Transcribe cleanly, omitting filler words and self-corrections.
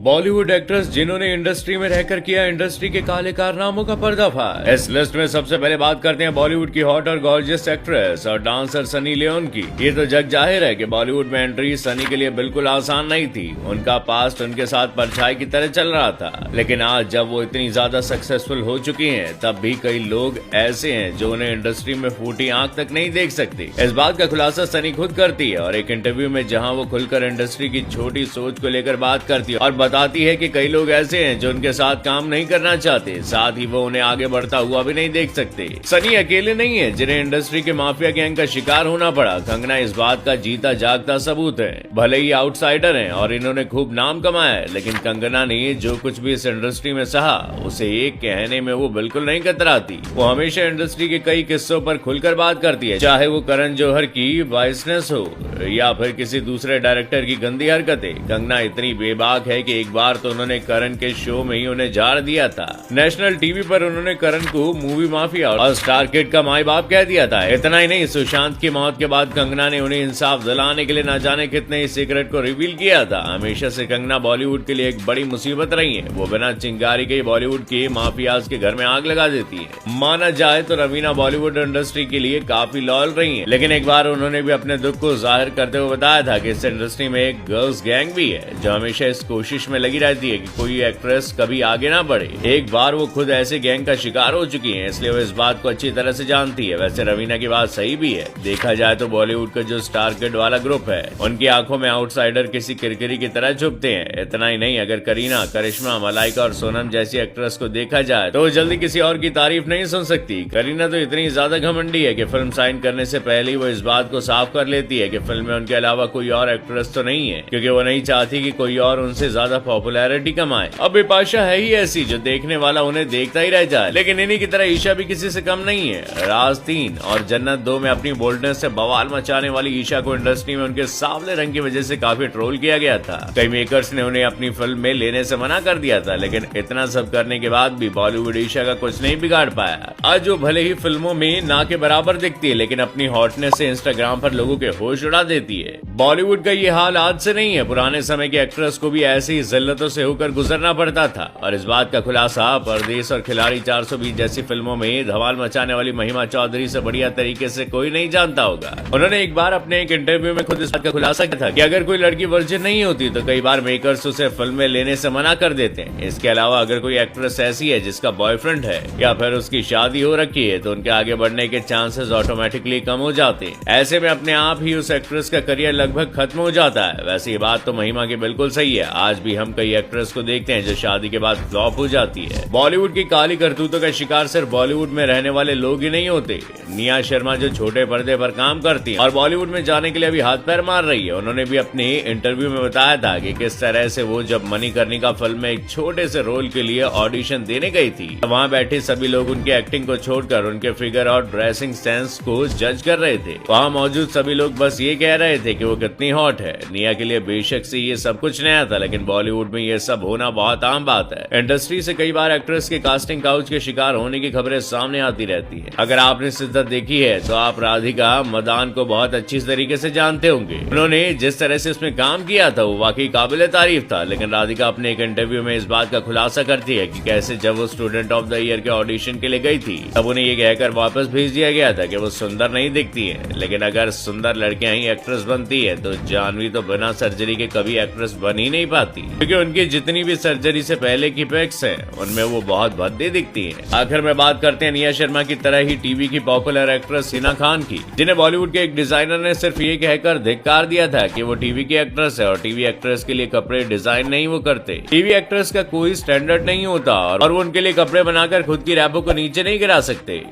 Bollywood actress जिन्होंने industry में रहकर किया इंडस्ट्री के काले कारनामों का पर्दाफाश। इस लिस्ट में सबसे पहले बात करते हैं बॉलीवुड की हॉट और गॉर्जियस एक्ट्रेस और डांसर सनी लियोन की। ये तो जग जाहिर है कि बॉलीवुड में एंट्री सनी के लिए बिल्कुल आसान नहीं थी। उनका पास्ट उनके साथ परछाई की तरह चल रहा था, लेकिन आज जब वो इतनी ज्यादा सक्सेसफुल हो चुकी हैं, तब भी कई लोग ऐसे हैं जो उन्हें इंडस्ट्री में फूटी आंख तक नहीं देख सकते। इस बात का खुलासा सनी खुद करती है और एक इंटरव्यू में जहां वो खुलकर इंडस्ट्री की छोटी सोच को लेकर बात करती है और बताती है कि कई लोग ऐसे हैं जो उनके साथ काम नहीं करना चाहते, साथ ही वो उन्हें आगे बढ़ता हुआ भी नहीं देख सकते। सनी अकेले नहीं है जिन्हें इंडस्ट्री के माफिया गैंग का शिकार होना पड़ा। कंगना इस बात का जीता जागता सबूत है। भले ही आउटसाइडर हैं और इन्होंने खूब नाम कमाया है, लेकिन कंगना ने जो कुछ भी इस इंडस्ट्री में सहा, उसे एक कहने में वो बिल्कुल नहीं कतराती। वो हमेशा इंडस्ट्री के कई किस्सों पर खुलकर बात करती है, चाहे वो करण जौहर की बाइसनेस हो या फिर किसी दूसरे डायरेक्टर की गंदी हरकतें। कंगना इतनी बेबाक है कि एक बार तो उन्होंने करण के शो में ही उन्हें झाड़ दिया था। नेशनल टीवी पर उन्होंने करण को मूवी माफिया और स्टार किड का माई बाप कह दिया था। इतना ही नहीं, सुशांत की मौत के बाद कंगना ने उन्हें इंसाफ दिलाने के लिए न जाने कितने ही सीक्रेट को रिवील किया था। हमेशा से कंगना बॉलीवुड के लिए एक बड़ी मुसीबत रही है। वो बिना चिंगारी के बॉलीवुड के माफियाज के घर में आग लगा देती है। माना जाए तो रवीना बॉलीवुड इंडस्ट्री के लिए काफी लॉयल रही है, लेकिन एक बार उन्होंने भी अपने दुख को जाहिर करते हुए बताया था कि इस इंडस्ट्री में एक गर्ल्स गैंग भी है जो हमेशा इस कोशिश में लगी रहती है कि कोई एक्ट्रेस कभी आगे ना बढ़े। एक बार वो खुद ऐसे गैंग का शिकार हो चुकी हैं, इसलिए वो इस बात को अच्छी तरह से जानती है। वैसे रवीना की बात सही भी है। देखा जाए तो बॉलीवुड का जो स्टार किड वाला ग्रुप है, उनकी आंखों में आउटसाइडर किसी किरकिरी की तरह छुपते हैं। इतना ही नहीं, अगर करीना, करिश्मा, मलाइका और सोनम जैसी एक्ट्रेस को देखा जाए तो वो जल्दी किसी और की तारीफ नहीं सुन सकती। करीना तो इतनी ज्यादा घमंडी है कि फिल्म साइन करने से पहले ही वो इस बात को साफ कर लेती है कि फिल्म में उनके अलावा कोई और एक्ट्रेस तो नहीं है, क्योंकि वो नहीं चाहती कि कोई और उनसे ज्यादा पॉपुलैरिटी कमाए। अब बिपाशा है ही ऐसी जो देखने वाला उन्हें देखता ही रह जाए, लेकिन इन्हीं की तरह ईशा भी किसी से कम नहीं है। राज 3 और जन्नत 2 में अपनी बोल्डनेस से बवाल मचाने वाली ईशा को इंडस्ट्री में उनके सांवले रंग की वजह से काफी ट्रोल किया गया था। कई मेकर्स ने उन्हें अपनी फिल्म में लेने से मना कर दिया था, लेकिन इतना सब करने के बाद भी बॉलीवुड ईशा का कुछ नहीं बिगाड़ पाया। आज जो भले ही फिल्मों में ना के बराबर दिखती है, लेकिन अपनी हॉटनेस से इंस्टाग्राम पर लोगों के होश उड़ा देती है। बॉलीवुड का ये हाल आज से नहीं है। पुराने समय के एक्ट्रेस को भी ऐसी जिल्लतों से होकर गुजरना पड़ता था, और इस बात का खुलासा परदेश और खिलाड़ी 420 जैसी फिल्मों में धमाल मचाने वाली महिमा चौधरी से बढ़िया तरीके से कोई नहीं जानता होगा। उन्होंने एक बार अपने एक इंटरव्यू में खुद इस बात का खुलासा किया था कि अगर कोई लड़की वर्जिन नहीं होती तो कई बार मेकर्स उसे फिल्म में लेने से मना कर देते हैं। इसके अलावा अगर कोई एक्ट्रेस ऐसी है जिसका बॉयफ्रेंड है या फिर उसकी शादी हो रखी है, तो उनके आगे बढ़ने के चांसेस ऑटोमेटिकली कम हो जाते हैं। ऐसे में अपने आप ही उस एक्ट्रेस का करियर लगभग खत्म हो जाता है। वैसे ये बात तो महिमा की बिल्कुल सही है। आज भी हम कई एक्ट्रेस को देखते हैं जो शादी के बाद फ्लॉप हो जाती है। बॉलीवुड की काली करतूतों का शिकार सिर्फ बॉलीवुड में रहने वाले लोग ही नहीं होते। निया शर्मा जो छोटे पर्दे पर काम करती है और बॉलीवुड में जाने के लिए अभी हाथ पैर मार रही है, उन्होंने भी अपने इंटरव्यू में बताया था कि किस तरह से वो जब मणिकर्णिका फिल्म में एक छोटे से रोल के लिए ऑडिशन देने गई थी, वहाँ बैठे सभी लोग उनकी एक्टिंग को छोड़कर उनके फिगर और ड्रेसिंग सेंस को जज कर रहे थे। वहाँ मौजूद सभी लोग बस ये कह रहे थे कि वो कितनी हॉट है। निया के लिए बेशक से ये सब कुछ नया था, लेकिन बॉलीवुड में ये सब होना बहुत आम बात है। इंडस्ट्री से कई बार एक्ट्रेस के कास्टिंग काउच के शिकार होने की खबरें सामने आती रहती है। अगर आपने शिद्दत देखी है तो आप राधिका मदान को बहुत अच्छी तरीके से जानते होंगे। उन्होंने जिस तरह से इसमें काम किया था वो वाकई काबिले तारीफ था। लेकिन राधिका अपने एक इंटरव्यू में इस बात का खुलासा करती है कि कैसे जब वो स्टूडेंट ऑफ द ईयर के ऑडिशन के लिए गई थी, तब उन्हें ये कहकर वापस भेज दिया गया था कि वो सुंदर नहीं दिखती है। लेकिन अगर सुंदर लड़कियां ही एक्ट्रेस बनती है तो जानवी तो बिना सर्जरी के कभी एक्ट्रेस बन ही नहीं पाती, क्योंकि उनकी जितनी भी सर्जरी से पहले की पिक्स हैं उनमें वो बहुत भद्दी दिखती हैं। आखिर में बात करते हैं निया शर्मा की तरह ही टीवी की पॉपुलर एक्ट्रेस हिना खान की, जिन्हें बॉलीवुड के एक डिजाइनर ने सिर्फ ये कहकर धिक्कार दिया था कि वो टीवी की एक्ट्रेस है और टीवी एक्ट्रेस के लिए कपड़े डिजाइन नहीं वो करते। टीवी एक्ट्रेस का कोई स्टैंडर्ड नहीं होता और वो उनके लिए कपड़े बनाकर खुद की रैपों को नीचे नहीं गिरा सकते।